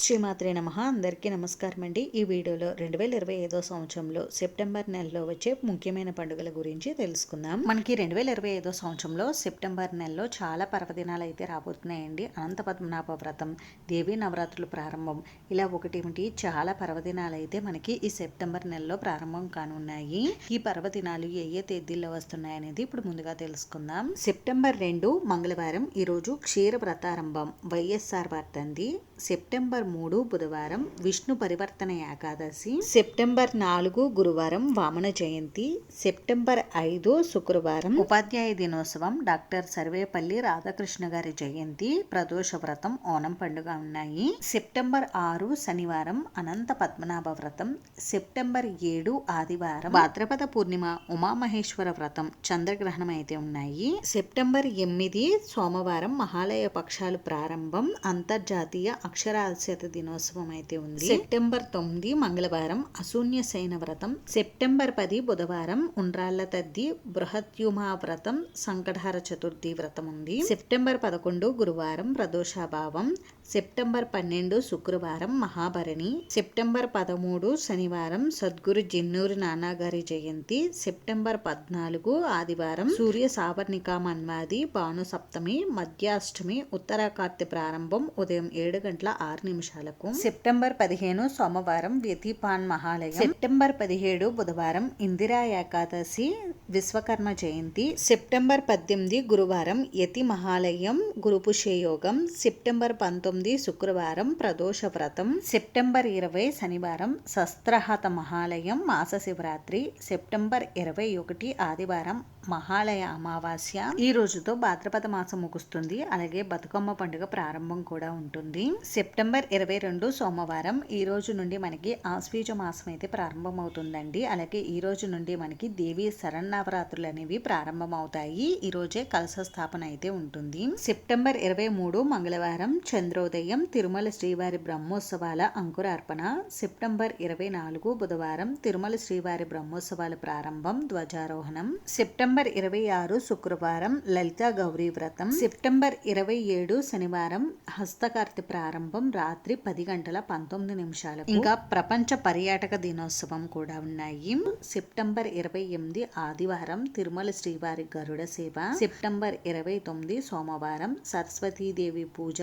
శ్రీమాత్రే నమః. అందరికీ నమస్కారం అండి. ఈ వీడియోలో 2025 సంవత్సరంలో సెప్టెంబర్ నెలలో వచ్చే ముఖ్యమైన పండుగల గురించి తెలుసుకుందాం. మనకి 2025 సంవత్సరంలో సెప్టెంబర్ నెలలో చాలా పర్వదినాలు అయితే రాబోతున్నాయండి. అనంత పద్మనాభ వ్రతం, దేవీ నవరాత్రులు ప్రారంభం, ఇలా ఒకటి చాలా పర్వదినాలు అయితే మనకి ఈ సెప్టెంబర్ నెలలో ప్రారంభం కానున్నాయి. ఈ పర్వదినాలు ఏ ఏ తేదీల్లో వస్తున్నాయి అనేది ఇప్పుడు ముందుగా తెలుసుకుందాం. సెప్టెంబర్ 2 మంగళవారం, ఈరోజు క్షీర వ్రతారంభం వైఎస్ఆర్ వర్తంతి. సెప్టెంబర్ 3 బుధవారం విష్ణు పరివర్తన ఏకాదశి. సెప్టెంబర్ 4 గురువారం వామన జయంతి. సెప్టెంబర్ 5 శుక్రవారం ఉపాధ్యాయ దినోత్సవం, డాక్టర్ సర్వేపల్లి రాధాకృష్ణ గారి జయంతి, ప్రదోష వ్రతం, ఓనం పండుగ ఉన్నాయి. సెప్టెంబర్ 6 శనివారం అనంత పద్మనాభ వ్రతం. సెప్టెంబర్ 7 ఆదివారం భాద్రపద పూర్ణిమ, ఉమామహేశ్వర వ్రతం, చంద్రగ్రహణం అయితే ఉన్నాయి. సెప్టెంబర్ 8 సోమవారం మహాలయ పక్షాలు ప్రారంభం, అంతర్జాతీయ అక్షరాస్యత దినోత్సవం అయితే ఉంది. సెప్టెంబర్ 9 మంగళవారం అశూన్య శయన వ్రతం. సెప్టెంబర్ 10 బుధవారం ఉండ్రాళ్ల తద్ది, బృహత్యుమా వ్రతం, సంకటహర చతుర్థి వ్రతం ఉంది. సెప్టెంబర్ 11 గురువారం ప్రదోషాభావం. సెప్టెంబర్ 12 శుక్రవారం మహాభరణి. సెప్టెంబర్ 13 శనివారం సద్గురు జిన్నూరి నానాగారి జయంతి. సెప్టెంబర్ 14 ఆదివారం సూర్య సావర్ణిక మన్వాది, భాను సప్తమి, మధ్యాష్టమి, ఉత్తరాకార్తి ప్రారంభం ఉదయం 7:06 సెప్టెంబర్ 15 సోమవారం వ్యతిపాన్ మహాలయం. సెప్టెంబర్ 17 బుధవారం ఇందిరా ఏకాదశి, విశ్వకర్మ జయంతి. సెప్టెంబర్ 18 గురువారం యతి మహాలయం, గురుపుష్యయోగం. సెప్టెంబర్ 19 శుక్రవారం ప్రదోష వ్రతం. సెప్టెంబర్ 20 శనివారం శస్త్రహత మహాలయం, మాస శివరాత్రి. సెప్టెంబర్ 21 ఆదివారం మహాలయ అమావాస్య. ఈ రోజుతో భాద్రపద మాసం ముగుస్తుంది. అలాగే బతుకమ్మ పండుగ ప్రారంభం కూడా ఉంటుంది. సెప్టెంబర్ 22 సోమవారం. ఈ రోజు నుండి మనకి ఆశ్వీజ మాసం అయితే ప్రారంభం అవుతుందండి. అలాగే ఈ రోజు నుండి మనకి దేవి శరన్నవరాత్రులు అనేవి ప్రారంభం అవుతాయి. ఈ రోజే కలశ స్థాపన అయితే ఉంటుంది. సెప్టెంబర్ 23 మంగళవారం చంద్రోదయం, తిరుమల శ్రీవారి బ్రహ్మోత్సవాల అంకురార్పణ. సెప్టెంబర్ 24 బుధవారం తిరుమల శ్రీవారి బ్రహ్మోత్సవాల ప్రారంభం, ధ్వజారోహణం. సెప్టెంబర్ 26 శుక్రవారం లలితా గౌరీ వ్రతం. సెప్టెంబర్ 27 శనివారం హస్తకార్తి ప్రారంభం, రాత్రి 10:19. ఇంకా ప్రపంచ పర్యాటక దినోత్సవం కూడా ఉన్నాయి. సెప్టెంబర్ 28 ఆదివారం తిరుమల శ్రీవారి గరుడ సేవ. సెప్టెంబర్ 29 సోమవారం సరస్వతీదేవి పూజ,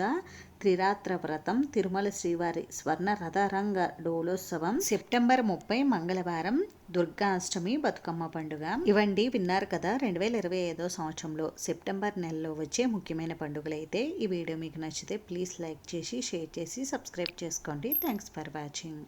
త్రిరాత్ర వ్రతం, తిరుమల శ్రీవారి స్వర్ణ రథరంగ డోలోత్సవం. సెప్టెంబర్ 30 మంగళవారం దుర్గాష్టమి, బతుకమ్మ పండుగ. ఇవండి విన్నారు కదా 2025 సంవత్సరంలో సెప్టెంబర్ నెలలో వచ్చే ముఖ్యమైన పండుగలు అయితే. ఈ వీడియో మీకు నచ్చితే ప్లీజ్ లైక్ చేసి, షేర్ చేసి, సబ్స్క్రైబ్ చేసుకోండి. Thanks for watching.